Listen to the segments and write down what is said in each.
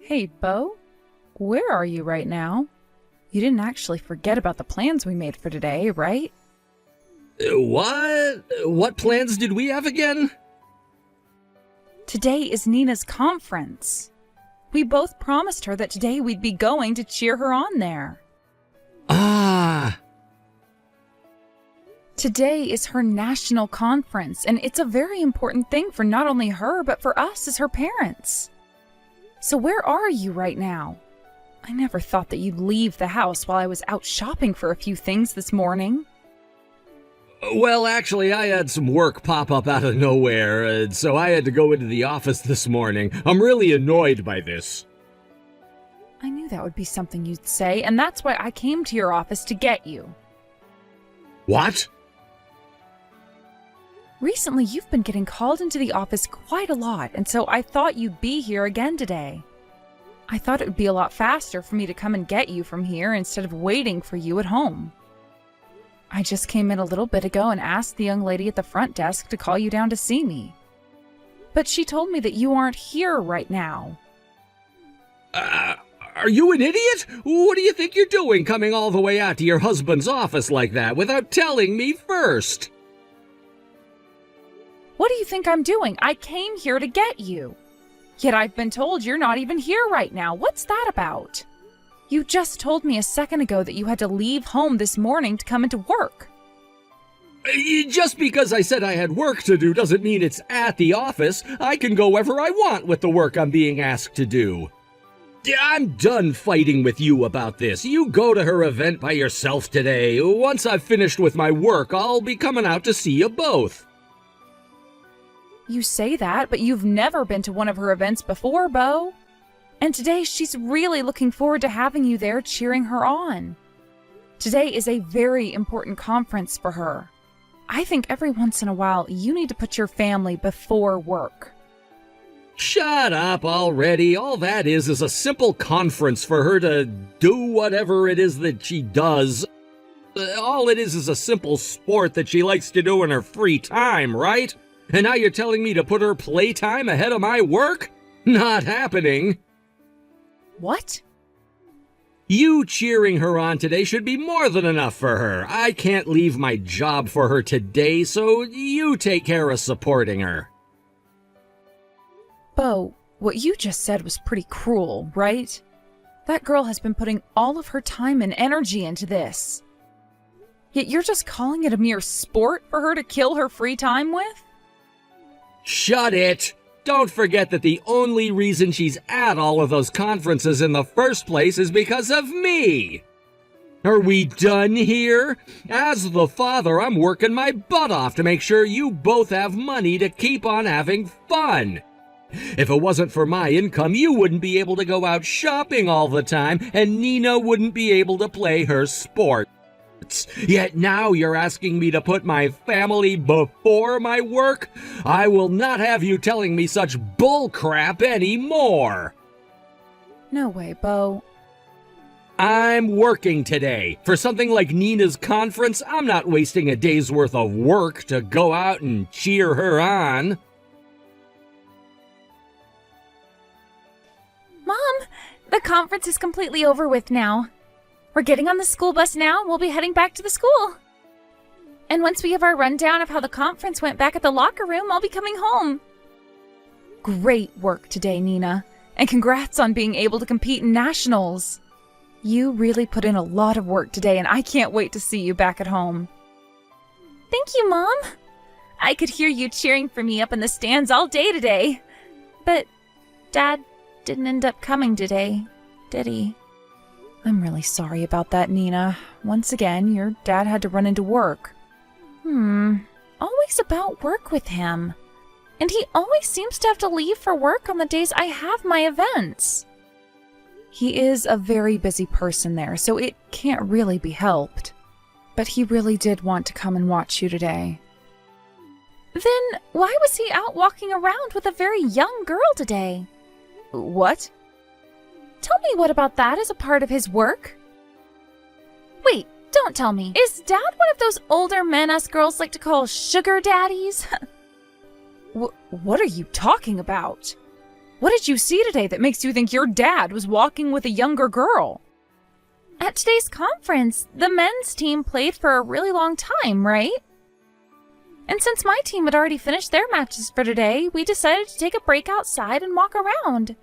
Hey, Bo, where are you right now? You didn't actually forget about the plans we made for today, right? What? What plans did we have again? Today is Nina's conference. We both promised her that today we'd be going to cheer her on there. Ah, Today is her national conference, and it's a very important thing for not only her, but for us as her parents. So where are you right now? I never thought that you'd leave the house while I was out shopping for a few things this morning. well, actually, I had some work pop up out of nowhere, so I had to go into the office this morning. I'm really annoyed by this. I knew that would be something you'd say, and that's why I came to your office to get you. What? Recently, you've been getting called into the office quite a lot, and so I thought you'd be here again today. I thought it would be a lot faster for me to come and get you from here instead of waiting for you at home. I just came in a little bit ago and asked the young lady at the front desk to call you down to see me. But she told me that you aren't here right now. Are you an idiot? What do you think you're doing coming all the way out to your husband's office like that without telling me first? What do you think I'm doing? I came here to get you. Yet I've been told you're not even here right now. What's that about? You just told me a second ago that you had to leave home this morning to come into work. Just because I said I had work to do doesn't mean it's at the office. I can go wherever I want with the work I'm being asked to do. I'm done fighting with you about this. You go to her event by yourself today. Once I've finished with my work, I'll be coming out to see you both. You say that, but you've never been to one of her events before, Bo. And today she's really looking forward to having you there cheering her on. Today is a very important conference for her. I think every once in a while you need to put your family before work. Shut up already. All that is a simple conference for her to do whatever it is that she does. All it is a simple sport that she likes to do in her free time, right? And now you're telling me to put her playtime ahead of my work? Not happening. What? You cheering her on today should be more than enough for her. I can't leave my job for her today, so you take care of supporting her. Bo, what you just said was pretty cruel, right? That girl has been putting all of her time and energy into this. Yet you're just calling it a mere sport for her to kill her free time with? Shut it! Don't forget that the only reason she's at all of those conferences in the first place is because of me! Are we done here? As the father, I'm working my butt off to make sure you both have money to keep on having fun. If it wasn't for my income, you wouldn't be able to go out shopping all the time, and Nina wouldn't be able to play her sport. Yet now you're asking me to put my family before my work? I will not have you telling me such bull crap anymore. No way, Bo. I'm working today. For something like Nina's conference, I'm not wasting a day's worth of work to go out and cheer her on. Mom, the conference is completely over with now. We're getting on the school bus now and we'll be heading back to the school. And once we have our rundown of how the conference went back at the locker room, I'll be coming home. Great work today, Nina. And congrats on being able to compete in nationals. You really put in a lot of work today and I can't wait to see you back at home. Thank you, Mom. I could hear you cheering for me up in the stands all day today. But Dad didn't end up coming today, did he? I'm really sorry about that, Nina. Once again, your dad had to run into work. Always about work with him. And he always seems to have to leave for work on the days I have my events. He is a very busy person there, so it can't really be helped. But he really did want to come and watch you today. Then why was he out walking around with a very young girl today? What? Tell me what about that is a part of his work? Wait, don't tell me. Is Dad one of those older men us girls like to call sugar daddies? What are you talking about? What did you see today that makes you think your dad was walking with a younger girl? At today's conference, the men's team played for a really long time, right? And since my team had already finished their matches for today, we decided to take a break outside and walk around.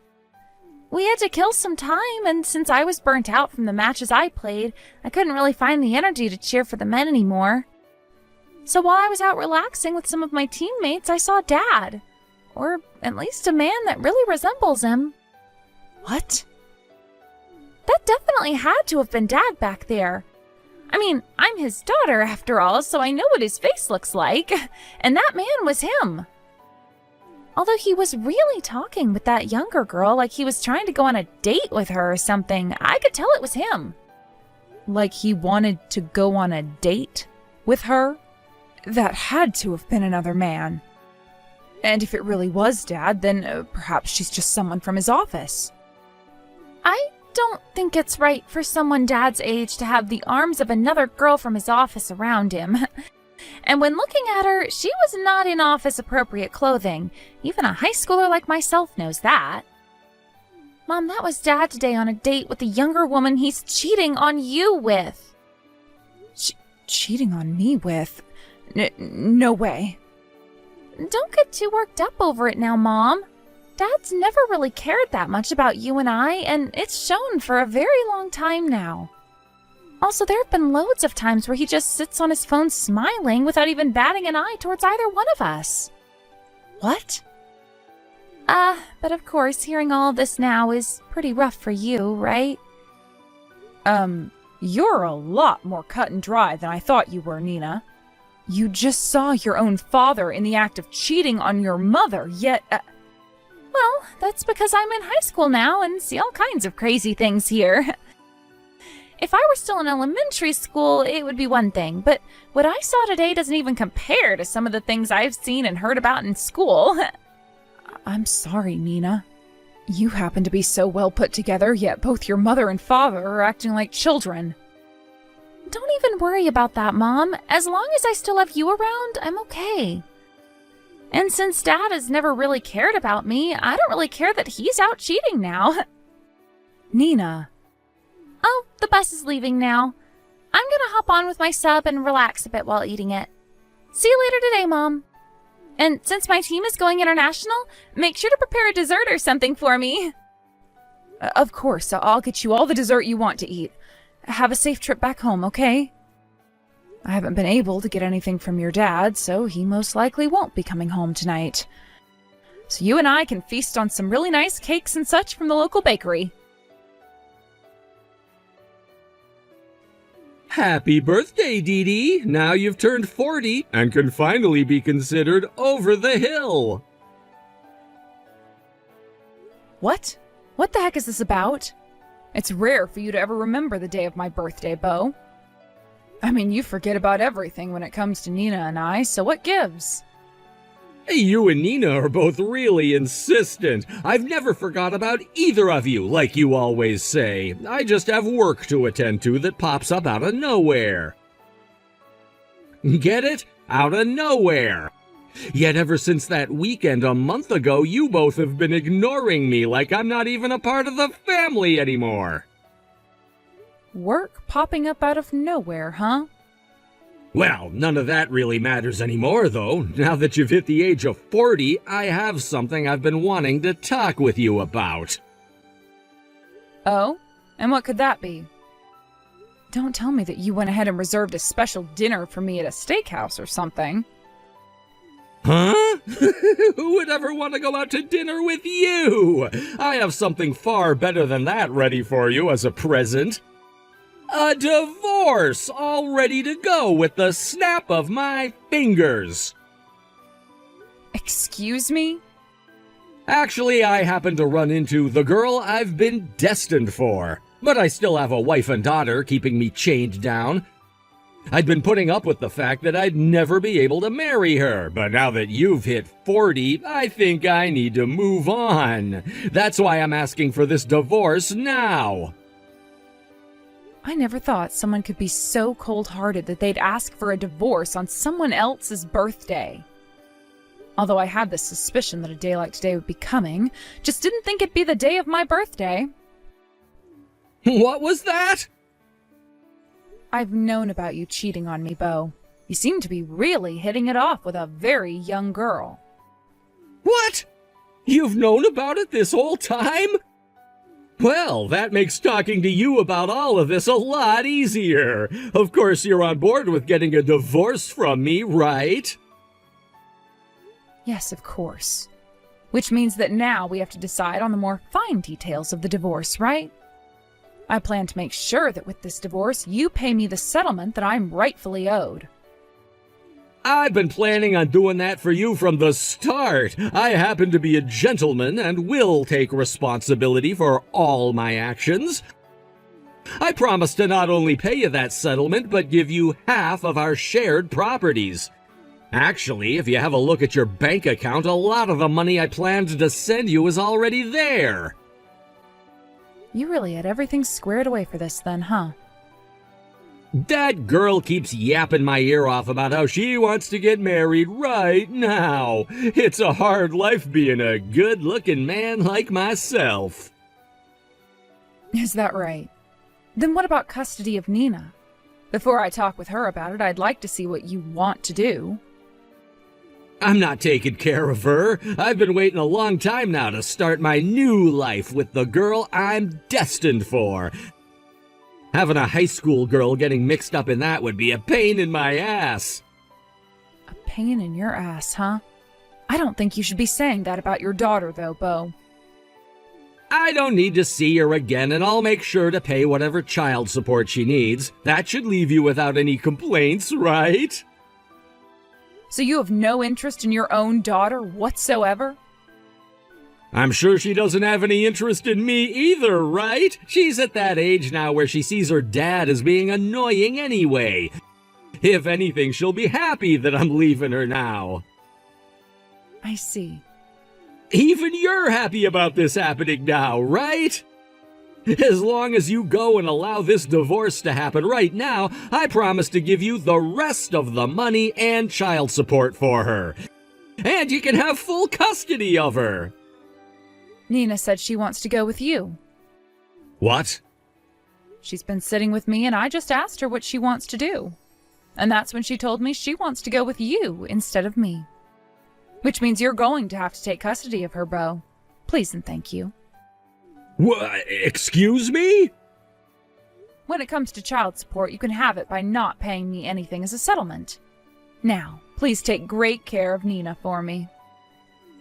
We had to kill some time, and since I was burnt out from the matches I played, I couldn't really find the energy to cheer for the men anymore. So while I was out relaxing with some of my teammates, I saw Dad. Or at least a man that really resembles him. What? That definitely had to have been Dad back there. I mean, I'm his daughter after all, so I know what his face looks like. And that man was him. Although he was really talking with that younger girl like he was trying to go on a date with her or something, I could tell it was him. Like he wanted to go on a date with her? That had to have been another man. And if it really was Dad, then perhaps she's just someone from his office. I don't think it's right for someone Dad's age to have the arms of another girl from his office around him. And when looking at her, she was not in office-appropriate clothing. Even a high schooler like myself knows that. Mom, that was Dad today on a date with the younger woman he's cheating on you with. Cheating on me with? No way. Don't get too worked up over it now, Mom. Dad's never really cared that much about you and I, and it's shown for a very long time now. Also, there have been loads of times where he just sits on his phone smiling without even batting an eye towards either one of us. What? But of course, hearing all this now is pretty rough for you, right? You're a lot more cut and dry than I thought you were, Nina. You just saw your own father in the act of cheating on your mother, yet... Well, that's because I'm in high school now and see all kinds of crazy things here. If I were still in elementary school, it would be one thing, but what I saw today doesn't even compare to some of the things I've seen and heard about in school. I'm sorry, Nina. You happen to be so well put together, yet both your mother and father are acting like children. Don't even worry about that, Mom. As long as I still have you around, I'm okay. And since Dad has never really cared about me, I don't really care that he's out cheating now. Nina. Oh, the bus is leaving now. I'm gonna hop on with my sub and relax a bit while eating it. See you later today, Mom. And since my team is going international, make sure to prepare a dessert or something for me. Of course, I'll get you all the dessert you want to eat. Have a safe trip back home, okay? I haven't been able to get anything from your dad, so he most likely won't be coming home tonight. So you and I can feast on some really nice cakes and such from the local bakery. Happy birthday, Dee Dee! Now you've turned 40 and can finally be considered over the hill. What? What the heck is this about? It's rare for you to ever remember the day of my birthday, Bo. I mean, you forget about everything when it comes to Nina and I, so what gives? Hey, you and Nina are both really insistent. I've never forgot about either of you, like you always say. I just have work to attend to that pops up out of nowhere. Get it? Out of nowhere. Yet ever since that weekend a month ago, you both have been ignoring me like I'm not even a part of the family anymore. Work popping up out of nowhere, huh? Well, none of that really matters anymore, though. Now that you've hit the age of 40, I have something I've been wanting to talk with you about. Oh? And what could that be? Don't tell me that you went ahead and reserved a special dinner for me at a steakhouse or something. Huh? Who would ever want to go out to dinner with you? I have something far better than that ready for you as a present. A divorce, all ready to go with the snap of my fingers. Excuse me? Actually, I happened to run into the girl I've been destined for, but I still have a wife and daughter keeping me chained down. I'd been putting up with the fact that I'd never be able to marry her, but now that you've hit 40, I think I need to move on. That's why I'm asking for this divorce now. I never thought someone could be so cold-hearted that they'd ask for a divorce on someone else's birthday. Although I had this suspicion that a day like today would be coming, just didn't think it'd be the day of my birthday. What was that? I've known about you cheating on me, Bo. You seem to be really hitting it off with a very young girl. What? You've known about it this whole time? Well, that makes talking to you about all of this a lot easier. Of course, you're on board with getting a divorce from me, right? Yes, of course. Which means that now we have to decide on the more fine details of the divorce, right? I plan to make sure that with this divorce, you pay me the settlement that I'm rightfully owed. I've been planning on doing that for you from the start. I happen to be a gentleman and will take responsibility for all my actions. I promise to not only pay you that settlement, but give you half of our shared properties. Actually, if you have a look at your bank account, a lot of the money I planned to send you is already there. You really had everything squared away for this then, huh? That girl keeps yapping my ear off about how she wants to get married right now. It's a hard life being a good-looking man like myself. Is that right? Then what about custody of Nina? Before I talk with her about it, I'd like to see what you want to do. I'm not taking care of her. I've been waiting a long time now to start my new life with the girl I'm destined for. Having a high school girl getting mixed up in that would be a pain in my ass. A pain in your ass, huh? I don't think you should be saying that about your daughter, though, Bo. I don't need to see her again, and I'll make sure to pay whatever child support she needs. That should leave you without any complaints, right? So you have no interest in your own daughter whatsoever? I'm sure she doesn't have any interest in me either, right? She's at that age now where she sees her dad as being annoying anyway. If anything, she'll be happy that I'm leaving her now. I see. Even you're happy about this happening now, right? As long as you go and allow this divorce to happen right now, I promise to give you the rest of the money and child support for her. And you can have full custody of her. Nina said she wants to go with you. What? She's been sitting with me and I just asked her what she wants to do. And that's when she told me she wants to go with you instead of me. Which means you're going to have to take custody of her, Bo. Please and thank you. What? Excuse me? When it comes to child support, you can have it by not paying me anything as a settlement. Now, please take great care of Nina for me.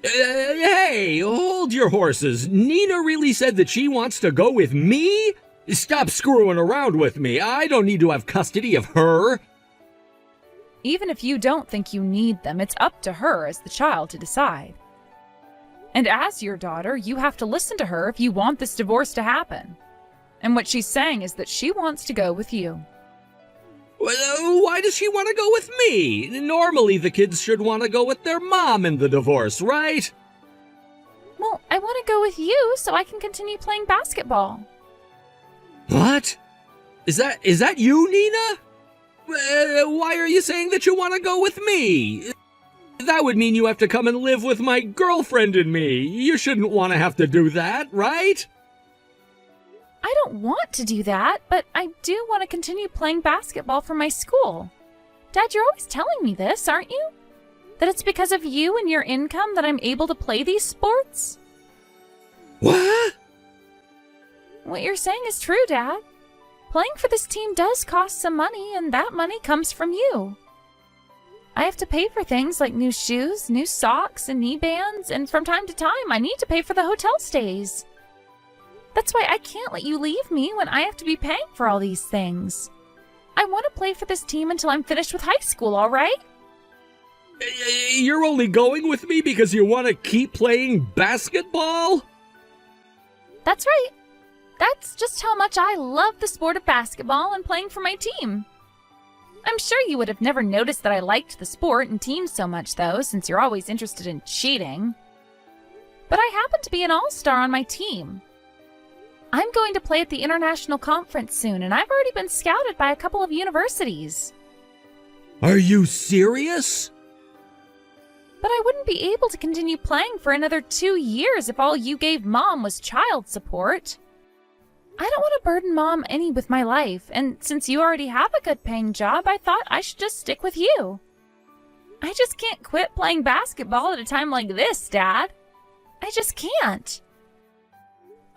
Hey, hold your horses. Nina really said that she wants to go with me? Stop screwing around with me. I don't need to have custody of her. Even if you don't think you need them, it's up to her as the child to decide. And as your daughter, you have to listen to her if you want this divorce to happen. And what she's saying is that she wants to go with you. Why does she want to go with me? Normally the kids should want to go with their mom in the divorce, right? Well, I want to go with you so I can continue playing basketball. What? Is that you, Nina? Why are you saying that you want to go with me? That would mean you have to come and live with my girlfriend and me. You shouldn't want to have to do that, right? I don't want to do that, but I do want to continue playing basketball for my school. Dad, you're always telling me this, aren't you? That it's because of you and your income that I'm able to play these sports? What? What you're saying is true, Dad. Playing for this team does cost some money, and that money comes from you. I have to pay for things like new shoes, new socks, and knee bands, and from time to time I need to pay for the hotel stays. That's why I can't let you leave me when I have to be paying for all these things. I want to play for this team until I'm finished with high school, all right? You're only going with me because you want to keep playing basketball? That's right. That's just how much I love the sport of basketball and playing for my team. I'm sure you would have never noticed that I liked the sport and team so much, though, since you're always interested in cheating. But I happen to be an all-star on my team. I'm going to play at the international conference soon, and I've already been scouted by a couple of universities. Are you serious? But I wouldn't be able to continue playing for another 2 years if all you gave Mom was child support. I don't want to burden Mom any with my life, and since you already have a good paying job, I thought I should just stick with you. I just can't quit playing basketball at a time like this, Dad. I just can't.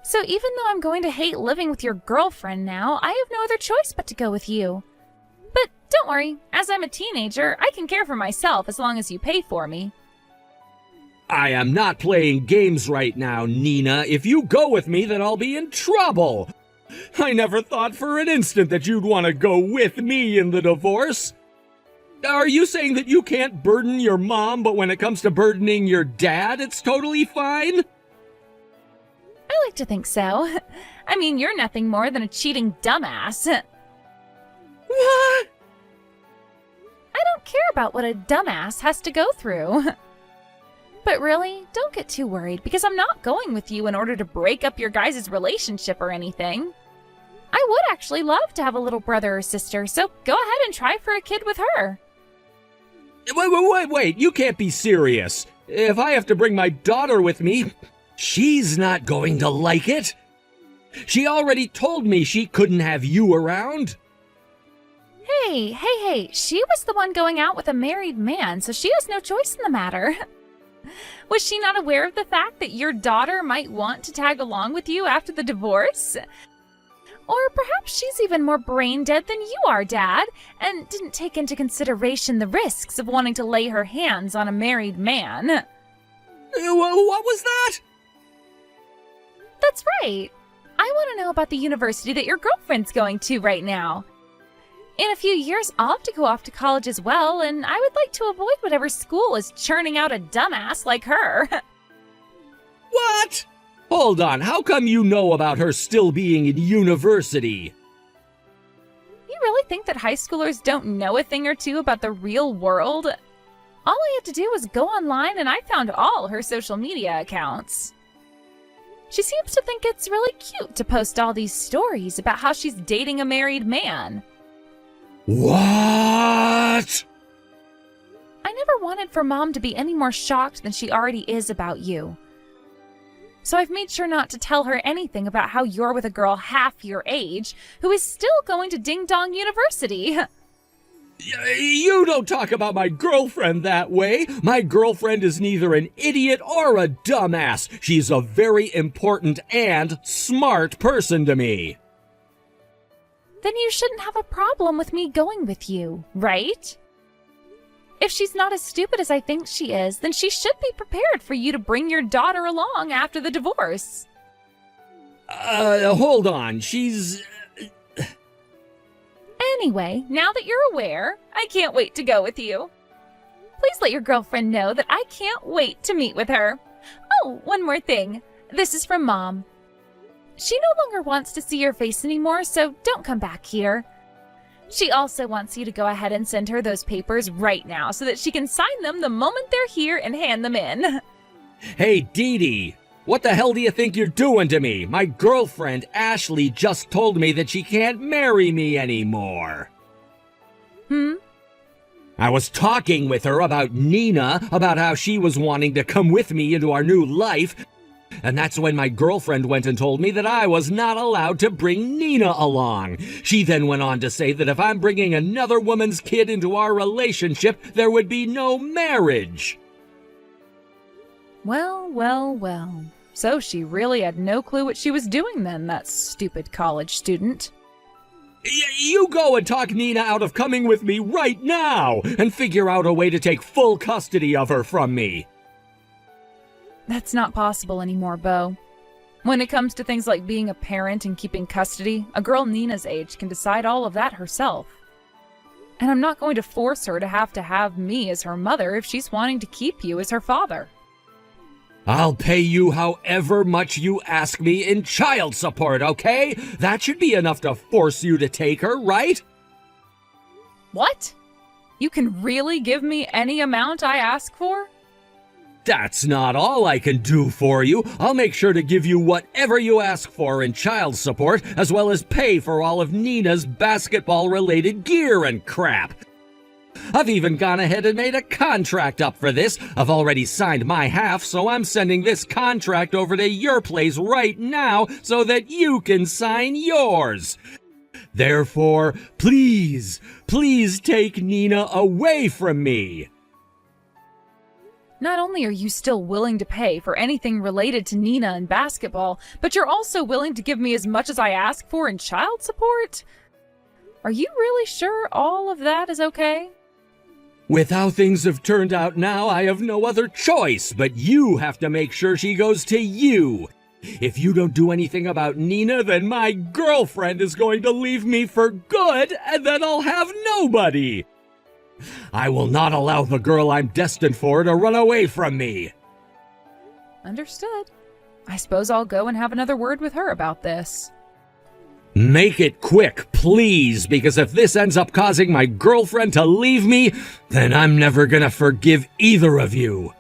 So even though I'm going to hate living with your girlfriend now, I have no other choice but to go with you. But don't worry, as I'm a teenager, I can care for myself as long as you pay for me. I am not playing games right now, Nina. If you go with me, then I'll be in trouble. I never thought for an instant that you'd want to go with me in the divorce. Are you saying that you can't burden your mom, but when it comes to burdening your dad, it's totally fine? I like to think so. I mean, you're nothing more than a cheating dumbass. What? I don't care about what a dumbass has to go through. But really, don't get too worried, because I'm not going with you in order to break up your guys' relationship or anything. I would actually love to have a little brother or sister, so go ahead and try for a kid with her. Wait, you can't be serious. If I have to bring my daughter with me, she's not going to like it. She already told me she couldn't have you around. Hey, she was the one going out with a married man, so she has no choice in the matter. Was she not aware of the fact that your daughter might want to tag along with you after the divorce? Or perhaps she's even more brain dead than you are, Dad, and didn't take into consideration the risks of wanting to lay her hands on a married man. What was that? That's right. I want to know about the university that your girlfriend's going to right now. In a few years, I'll have to go off to college as well, and I would like to avoid whatever school is churning out a dumbass like her. What? Hold on, how come you know about her still being in university? You really think that high schoolers don't know a thing or two about the real world? All I had to do was go online and I found all her social media accounts. She seems to think it's really cute to post all these stories about how she's dating a married man. What? I never wanted for Mom to be any more shocked than she already is about you. So I've made sure not to tell her anything about how you're with a girl half your age who is still going to Ding Dong University. You don't talk about my girlfriend that way. My girlfriend is neither an idiot or a dumbass. She's a very important and smart person to me. Then you shouldn't have a problem with me going with you, right? If she's not as stupid as I think she is, then she should be prepared for you to bring your daughter along after the divorce. Hold on, she's... Anyway, now that you're aware, I can't wait to go with you. Please let your girlfriend know that I can't wait to meet with her. Oh, one more thing. This is from Mom. She no longer wants to see your face anymore, so don't come back here. She also wants you to go ahead and send her those papers right now so that she can sign them the moment they're here and hand them in. Hey, Dee Dee, what the hell do you think you're doing to me? My girlfriend, Ashley, just told me that she can't marry me anymore. I was talking with her about Nina, about how she was wanting to come with me into our new life, and that's when my girlfriend went and told me that I was not allowed to bring Nina along. She then went on to say that if I'm bringing another woman's kid into our relationship, there would be no marriage. Well. So she really had no clue what she was doing then, that stupid college student. You go and talk Nina out of coming with me right now, and figure out a way to take full custody of her from me. That's not possible anymore, Bo. When it comes to things like being a parent and keeping custody, a girl Nina's age can decide all of that herself. And I'm not going to force her to have me as her mother if she's wanting to keep you as her father. I'll pay you however much you ask me in child support, okay? That should be enough to force you to take her, right? What? You can really give me any amount I ask for? That's not all I can do for you. I'll make sure to give you whatever you ask for in child support, as well as pay for all of Nina's basketball-related gear and crap. I've even gone ahead and made a contract up for this. I've already signed my half, so I'm sending this contract over to your place right now so that you can sign yours. Therefore, please take Nina away from me. Not only are you still willing to pay for anything related to Nina and basketball, but you're also willing to give me as much as I ask for in child support? Are you really sure all of that is okay? With how things have turned out now, I have no other choice, but you have to make sure she goes to you. If you don't do anything about Nina, then my girlfriend is going to leave me for good, and then I'll have nobody. I will not allow the girl I'm destined for to run away from me. Understood. I suppose I'll go and have another word with her about this. Make it quick, please, because if this ends up causing my girlfriend to leave me, then I'm never gonna forgive either of you.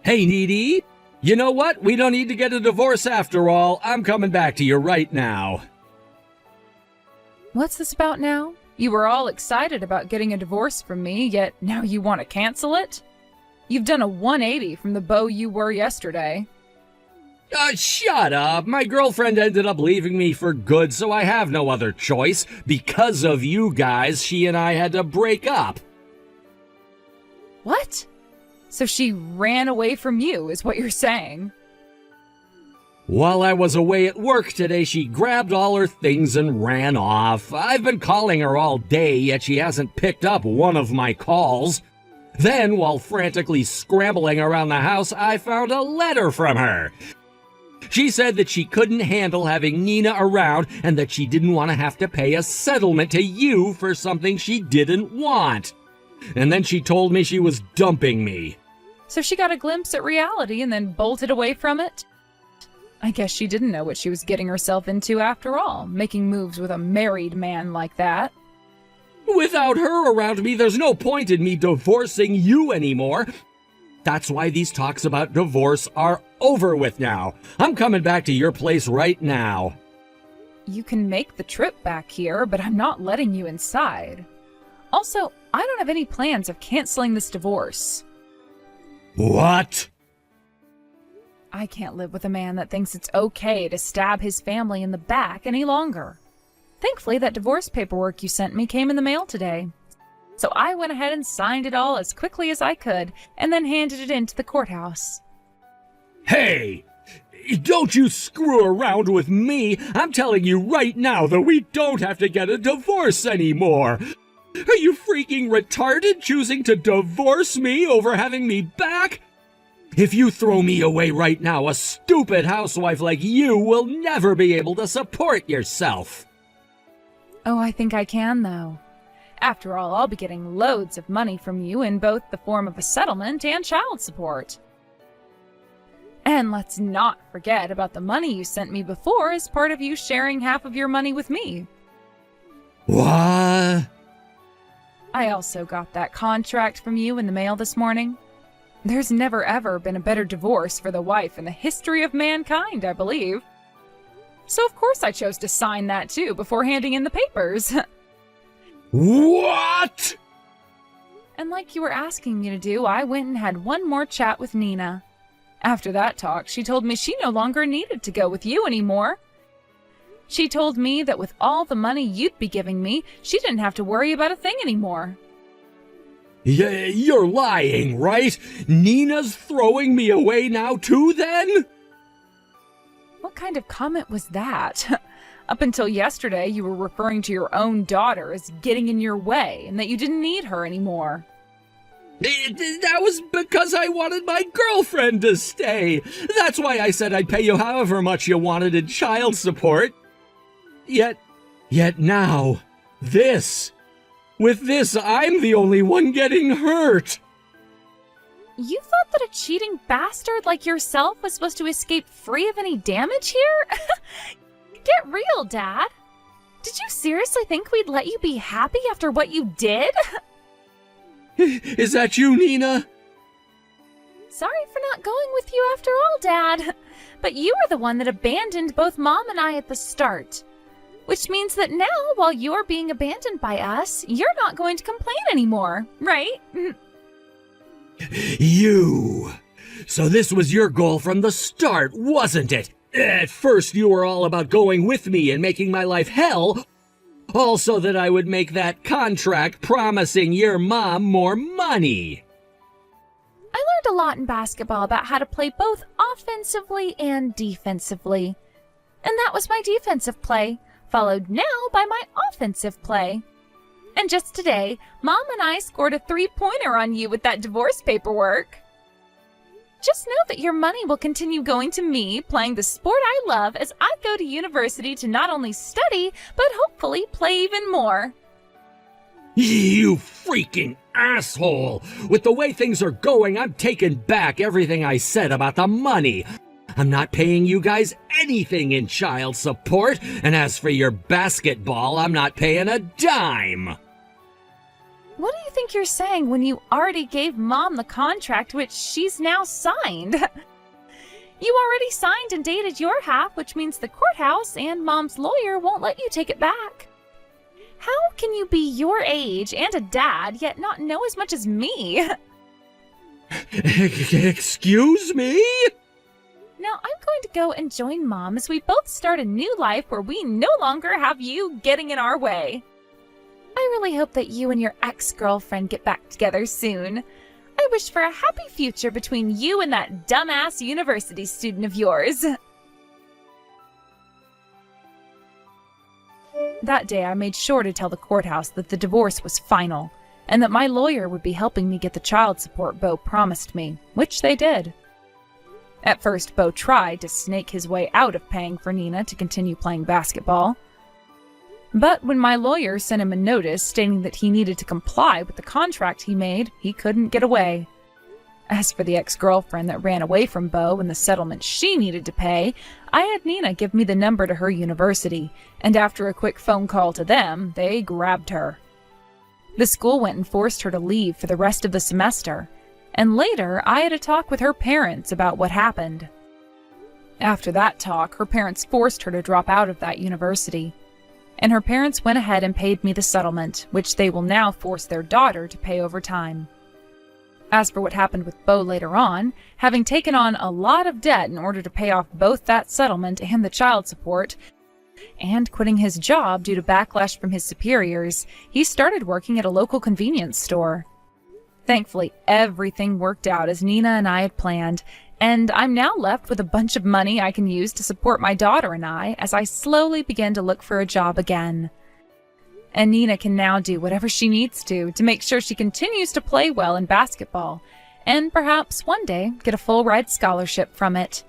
Hey, Needy, you know what? We don't need to get a divorce after all. I'm coming back to you right now. What's this about now? You were all excited about getting a divorce from me, yet now you want to cancel it? You've done a 180 from the beau you were yesterday. Shut up. My girlfriend ended up leaving me for good, so I have no other choice. Because of you guys, she and I had to break up. What? So she ran away from you, is what you're saying? While I was away at work today, she grabbed all her things and ran off. I've been calling her all day, yet she hasn't picked up one of my calls. Then, while frantically scrambling around the house, I found a letter from her. She said that she couldn't handle having Nina around and that she didn't want to have to pay a settlement to you for something she didn't want. And then she told me she was dumping me. So she got a glimpse at reality and then bolted away from it? I guess she didn't know what she was getting herself into after all, making moves with a married man like that. Without her around me, there's no point in me divorcing you anymore. That's why these talks about divorce are over with now. I'm coming back to your place right now. You can make the trip back here, but I'm not letting you inside. Also, I don't have any plans of canceling this divorce. What? I can't live with a man that thinks it's okay to stab his family in the back any longer. Thankfully, that divorce paperwork you sent me came in the mail today. So I went ahead and signed it all as quickly as I could, and then handed it in to the courthouse. Hey! Don't you screw around with me! I'm telling you right now that we don't have to get a divorce anymore! Are you freaking retarded choosing to divorce me over having me back? If you throw me away right now, a stupid housewife like you will never be able to support yourself. Oh, I think I can, though. After all, I'll be getting loads of money from you in both the form of a settlement and child support. And let's not forget about the money you sent me before as part of you sharing half of your money with me. What? I also got that contract from you in the mail this morning. There's never ever been a better divorce for the wife in the history of mankind, I believe. So of course I chose to sign that too before handing in the papers. What? And like you were asking me to do, I went and had one more chat with Nina. After that talk, she told me she no longer needed to go with you anymore. She told me that with all the money you'd be giving me, she didn't have to worry about a thing anymore. You're lying, right? Nina's throwing me away now too, then? What kind of comment was that? Up until yesterday, you were referring to your own daughter as getting in your way and that you didn't need her anymore. That was because I wanted my girlfriend to stay. That's why I said I'd pay you however much you wanted in child support. Yet now, this. With this, I'm the only one getting hurt. You thought that a cheating bastard like yourself was supposed to escape free of any damage here? Get real, Dad. Did you seriously think we'd let you be happy after what you did? Is that you, Nina? Sorry for not going with you after all, Dad. But you were the one that abandoned both Mom and I at the start. Which means that now, while you're being abandoned by us, you're not going to complain anymore, right? You! So this was your goal from the start, wasn't it? At first you were all about going with me and making my life hell, all so that I would make that contract promising your mom more money. I learned a lot in basketball about how to play both offensively and defensively. And that was my defensive play, followed now by my offensive play. And just today, Mom and I scored a 3-pointer on you with that divorce paperwork. Just know that your money will continue going to me, playing the sport I love as I go to university to not only study, but hopefully play even more. You freaking asshole! With the way things are going, I'm taking back everything I said about the money. I'm not paying you guys anything in child support, and as for your basketball, I'm not paying a dime. What do you think you're saying when you already gave Mom the contract which she's now signed? You already signed and dated your half, which means the courthouse and Mom's lawyer won't let you take it back. How can you be your age and a dad, yet not know as much as me? Excuse me? Now I'm going to go and join Mom as we both start a new life where we no longer have you getting in our way. I really hope that you and your ex-girlfriend get back together soon. I wish for a happy future between you and that dumbass university student of yours. That day, I made sure to tell the courthouse that the divorce was final, and that my lawyer would be helping me get the child support Bo promised me, which they did. At first, Bo tried to snake his way out of paying for Nina to continue playing basketball. But when my lawyer sent him a notice stating that he needed to comply with the contract he made, he couldn't get away. As for the ex-girlfriend that ran away from Bo and the settlement she needed to pay, I had Nina give me the number to her university, and after a quick phone call to them, they grabbed her. The school went and forced her to leave for the rest of the semester, and later I had a talk with her parents about what happened. After that talk, her parents forced her to drop out of that university, and her parents went ahead and paid me the settlement, which they will now force their daughter to pay over time. As for what happened with Bo later on, having taken on a lot of debt in order to pay off both that settlement and the child support, and quitting his job due to backlash from his superiors, he started working at a local convenience store. Thankfully, everything worked out as Nina and I had planned, and I'm now left with a bunch of money I can use to support my daughter and I as I slowly begin to look for a job again. And Nina can now do whatever she needs to make sure she continues to play well in basketball, and perhaps one day get a full-ride scholarship from it.